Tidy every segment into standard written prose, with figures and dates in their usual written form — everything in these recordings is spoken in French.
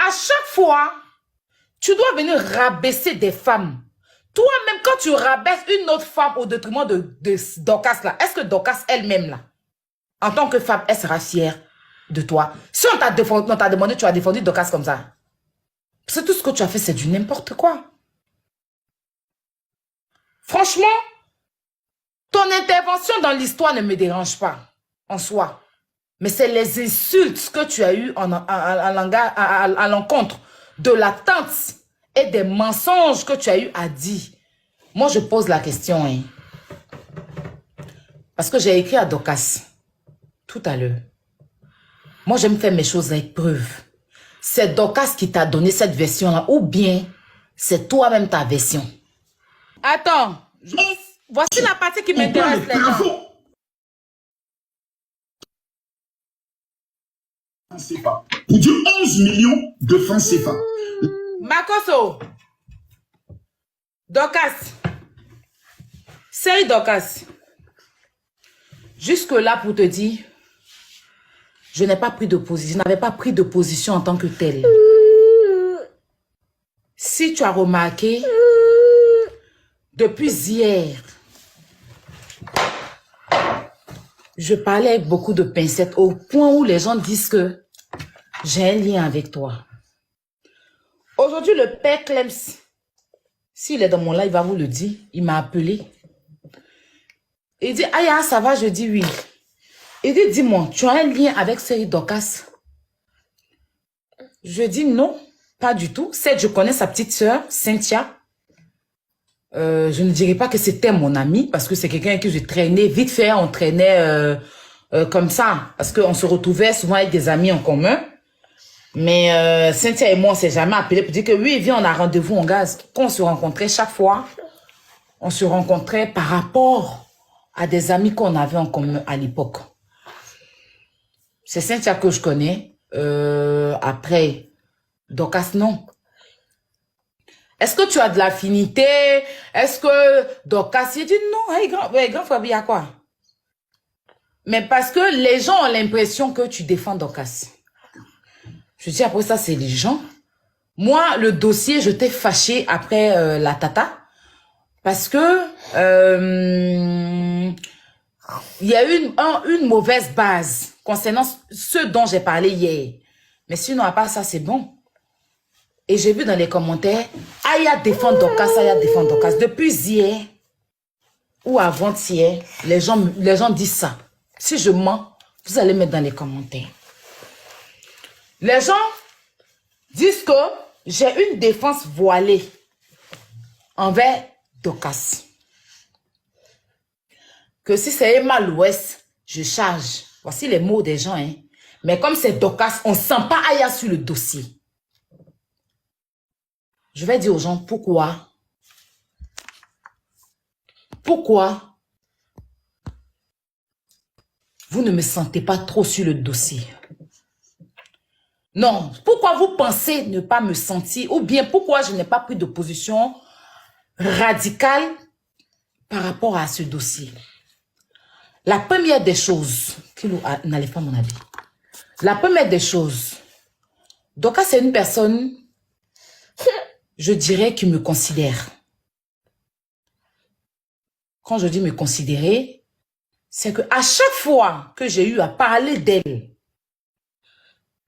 À chaque fois, tu dois venir rabaisser des femmes. Toi-même, quand tu rabaisses une autre femme au détriment de Dorcas, là, est-ce que Dorcas elle-même, là, en tant que femme, elle sera fière de toi? Si on t'a demandé, tu as défendu Dorcas comme ça. C'est tout ce que tu as fait, c'est du n'importe quoi. Franchement, ton intervention dans l'histoire ne me dérange pas, en soi. Mais c'est les insultes que tu as eues à l'encontre de la tante et des mensonges que tu as eu à dire. Moi, je pose la question. Hein. Parce que j'ai écrit à Dorcas tout à l'heure. Moi, j'aime faire mes choses avec preuve. C'est Dorcas qui t'a donné cette version-là ou bien c'est toi-même ta version. Attends. Voici la partie qui m'intéresse. CFA. Pour dire 11 millions de francs CFA. Makoso. Dorcas. C'est Dorcas. Jusque-là pour te dire, je n'ai pas pris de position. Je n'avais pas pris de position en tant que telle. Si tu as remarqué, depuis hier, je parlais avec beaucoup de pincettes au point où les gens disent que j'ai un lien avec toi. Aujourd'hui, le père Clems, s'il est dans mon live, il va vous le dire. Il m'a appelé. Il dit, Aya, ça va? Je dis oui. Il dit, dis-moi, tu as un lien avec Seri Dorcas? Je dis non, pas du tout. Certes, je connais sa petite sœur, Cynthia. Je ne dirais pas que c'était mon ami parce que c'est quelqu'un que je traînais vite fait. On traînait comme ça parce qu'on se retrouvait souvent avec des amis en commun. Mais Cynthia et moi, on s'est jamais appelé pour dire que oui, viens, on a rendez-vous en gaz. Quand on se rencontrait chaque fois, on se rencontrait par rapport à des amis qu'on avait en commun à l'époque. C'est Cynthia que je connais. Après, Dorcas, non. Est-ce que tu as de l'affinité? Est-ce que Dorcas, il dit non, hey, grand frère, il y a quoi? Mais parce que les gens ont l'impression que tu défends Dorcas. Je dis après ça, c'est les gens. Moi, le dossier, je t'ai fâché après la tata. Parce que il y a eu une mauvaise base concernant ce dont j'ai parlé hier. Mais sinon, à part ça, c'est bon. Et j'ai vu dans les commentaires, Aya défend Dorcas, Aya défend Dorcas. Depuis hier ou avant-hier, les gens disent ça. Si je mens, vous allez mettre dans les commentaires. Les gens disent que j'ai une défense voilée envers Dorcas. Que si c'est Emma l'Ouest, je charge. Voici les mots des gens. Hein. Mais comme c'est Dorcas, on ne sent pas Aya sur le dossier. Je vais dire aux gens pourquoi vous ne me sentez pas trop sur le dossier. Non, pourquoi vous pensez ne pas me sentir ou bien pourquoi je n'ai pas pris de position radicale par rapport à ce dossier. La première des choses, qui n'allait pas mon avis. La première des choses, Dorcas c'est une personne, je dirais, qui me considère. Quand je dis me considérer, c'est que à chaque fois que j'ai eu à parler d'elle,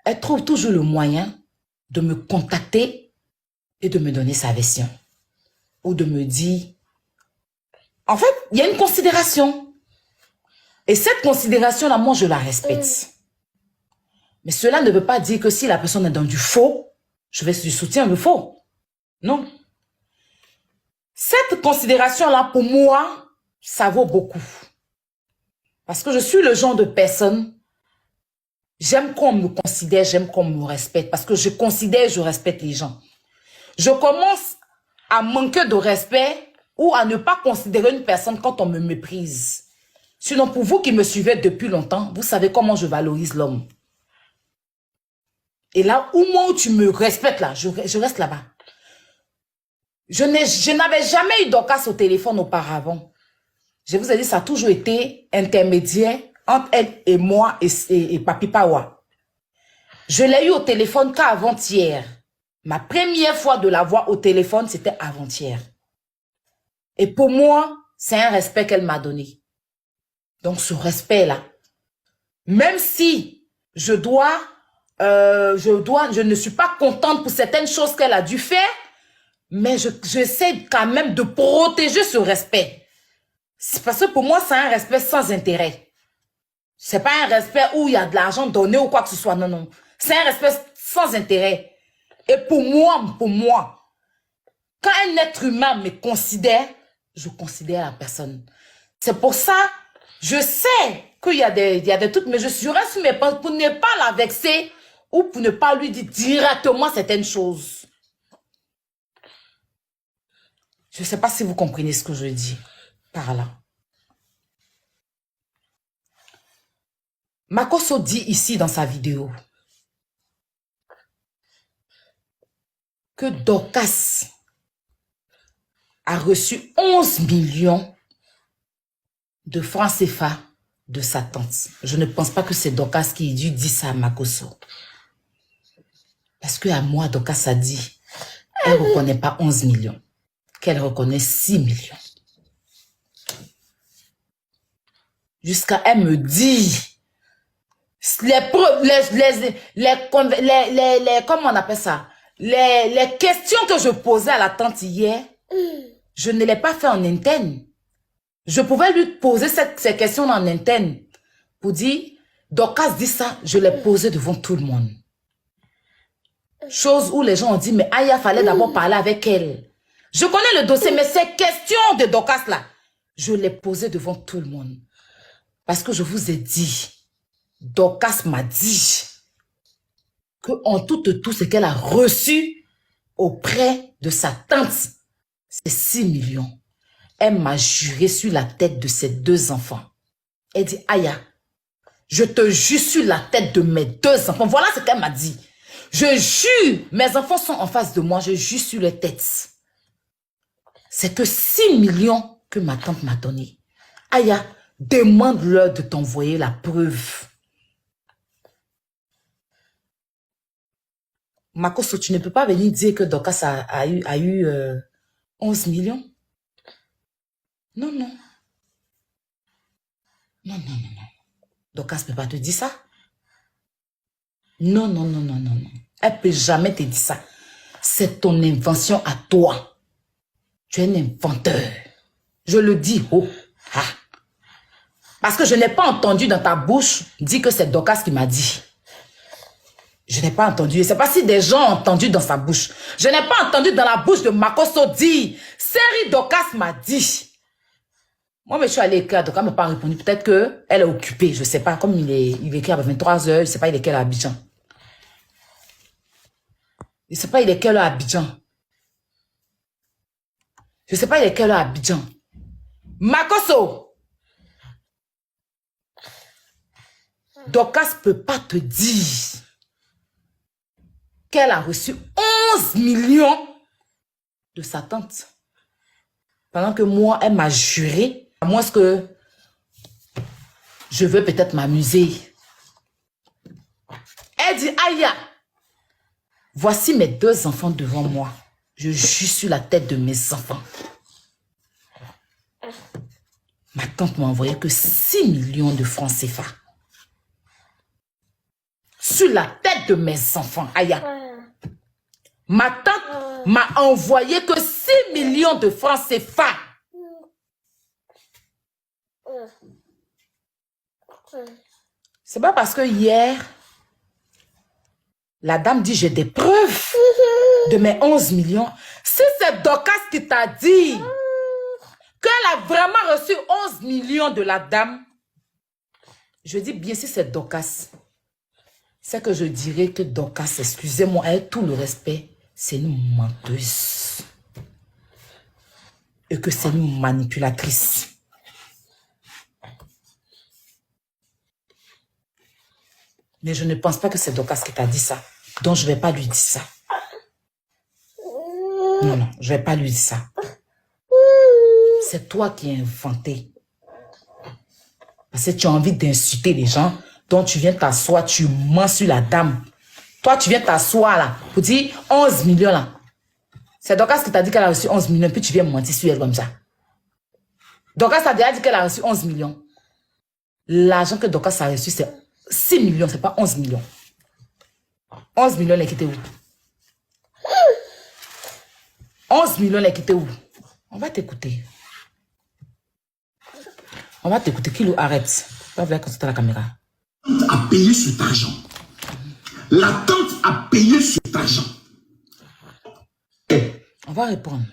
elle trouve toujours le moyen de me contacter et de me donner sa version. Ou de me dire, en fait, il y a une considération. Et cette considération-là, moi, je la respecte. Mais cela ne veut pas dire que si la personne est dans du faux, je vais lui soutenir le faux. Non. Cette considération-là, pour moi, ça vaut beaucoup. Parce que je suis le genre de personne, j'aime qu'on me considère, j'aime qu'on me respecte. Parce que je considère, je respecte les gens. Je commence à manquer de respect ou à ne pas considérer une personne quand on me méprise. Sinon, pour vous qui me suivez depuis longtemps, vous savez comment je valorise l'homme. Et là, au moins où tu me respectes, là, je reste là-bas. Je n'avais jamais eu Dorcas au téléphone auparavant. Je vous ai dit, ça a toujours été intermédiaire entre elle et moi et Papi Pawa. Je l'ai eu au téléphone qu'avant-hier. Ma première fois de la voir au téléphone, c'était avant-hier. Et pour moi, c'est un respect qu'elle m'a donné. Donc, ce respect-là, même si je ne suis pas contente pour certaines choses qu'elle a dû faire, mais j'essaie quand même de protéger ce respect. C'est parce que pour moi, c'est un respect sans intérêt. C'est pas un respect où il y a de l'argent donné ou quoi que ce soit. Non, non. C'est un respect sans intérêt. Et pour moi, quand un être humain me considère, je considère la personne. C'est pour ça, je sais qu'il y a des trucs, mais je suis sur mes pensées pour ne pas la vexer ou pour ne pas lui dire directement certaines choses. Je ne sais pas si vous comprenez ce que je dis par là. Makosso dit ici dans sa vidéo que Dorcas a reçu 11 millions de francs CFA de sa tante. Je ne pense pas que c'est Dorcas qui a dû dire ça à Makosso. Parce qu'à moi, Dorcas a dit, elle ne reconnaît pas 11 millions, qu'elle reconnaît 6 millions. Jusqu'à elle me dit, comment on appelle ça? Les questions que je posais à la tante hier, je ne l'ai pas fait en interne. Je pouvais lui poser ces questions en interne pour dire, Dorcas dit ça, je l'ai posé devant tout le monde. Chose où les gens ont dit, mais Aya, fallait d'abord parler avec elle. Je connais le dossier, mais ces questions de Dorcas là, je l'ai posé devant tout le monde. Parce que je vous ai dit, Dorcas m'a dit qu'en tout ce qu'elle a reçu auprès de sa tante, c'est 6 millions. Elle m'a juré sur la tête de ses 2 enfants. Elle dit, Aya, je te jure sur la tête de mes 2 enfants. Voilà ce qu'elle m'a dit. Je jure, mes enfants sont en face de moi, je jure sur les têtes. C'est que 6 millions que ma tante m'a donné. Aya, demande-leur de t'envoyer la preuve. Makosso, tu ne peux pas venir dire que Dorcas a eu 11 millions. Non, non. Non, non, non, non. Dorcas ne peut pas te dire ça. Non, non, non, non, non, non. Elle ne peut jamais te dire ça. C'est ton invention à toi. Tu es un inventeur. Je le dis haut. Ah. Parce que je n'ai pas entendu dans ta bouche dire que c'est Dorcas qui m'a dit. Je n'ai pas entendu. Je ne sais pas si des gens ont entendu dans sa bouche. Je n'ai pas entendu dans la bouche de Makosso dire. Série Dorcas m'a dit. Moi, je suis allée écrire. Dorcas ne m'a pas répondu. Peut-être qu'elle est occupée. Je ne sais pas. Comme il écrit à 23 h, je ne sais pas il est quelle heure à Abidjan. Je ne sais pas il est quelle heure à Abidjan. Je ne sais pas il est quelle heure à Abidjan. Makosso. Dorcas ne peut pas te dire qu'elle a reçu 11 millions de sa tante. Pendant que moi, elle m'a juré, à moins que je veux peut-être m'amuser. Elle dit, Aya, voici mes 2 enfants devant moi. Je jure sur la tête de mes enfants. Ma tante m'a envoyé que 6 millions de francs CFA. Sur la tête de mes enfants, Aya. Ma tante m'a envoyé que 6 millions de francs CFA. C'est pas parce que hier, la dame dit j'ai des preuves de mes 11 millions. Si c'est Dorcas qui t'a dit qu'elle a vraiment reçu 11 millions de la dame, je dis bien si c'est Dorcas, c'est que je dirais que Dorcas, excusez-moi, avec tout le respect, c'est une menteuse. Et que c'est une manipulatrice. Mais je ne pense pas que c'est Dorcas qui t'a dit ça. Donc je ne vais pas lui dire ça. Non, non, je ne vais pas lui dire ça. C'est toi qui as inventé. Parce que tu as envie d'insulter les gens. Donc tu viens t'asseoir, tu mens sur la dame. Toi, tu viens t'asseoir là pour dire 11 millions là. C'est Dorcas qui t'a dit qu'elle a reçu 11 millions, puis tu viens mentir sur elle comme ça. Dorcas t'a déjà dit qu'elle a reçu 11 millions. L'argent que Dorcas a reçu, c'est 6 millions, c'est pas 11 millions. 11 millions, elle est quittée où? 11 millions, elle est quittée où? On va t'écouter. On va t'écouter. Kilo, arrête. On va consulter la caméra. A payé cet argent. La tante a payé cet argent. On va répondre.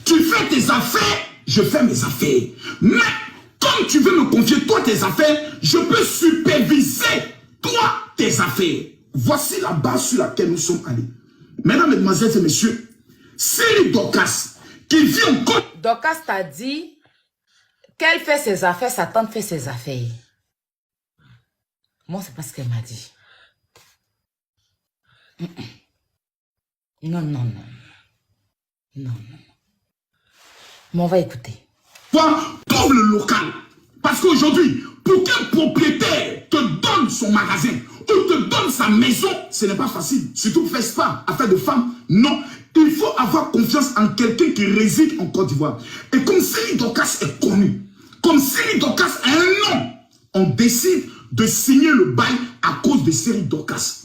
Tu fais tes affaires, je fais mes affaires. Mais comme tu veux me confier toi tes affaires, je peux superviser toi tes affaires. Voici la base sur laquelle nous sommes allés. Mesdames, mesdemoiselles et messieurs, c'est Dorcas qui vit encore. Dorcas t'a dit qu'elle fait ses affaires, sa tante fait ses affaires. Moi, c'est pas ce qu'elle m'a dit. Non, non, non. Non, non. Mais on va écouter. Toi, trouve le local. Parce qu'aujourd'hui, pour qu'un propriétaire te donne son magasin ou te donne sa maison, ce n'est pas facile. Surtout faire spa, affaire de femme. Non. Il faut avoir confiance en quelqu'un qui réside en Côte d'Ivoire. Et comme Céline Dorcas est connue, comme Céline Dorcas a un nom, on décide de signer le bail à cause de Céline Dorcas.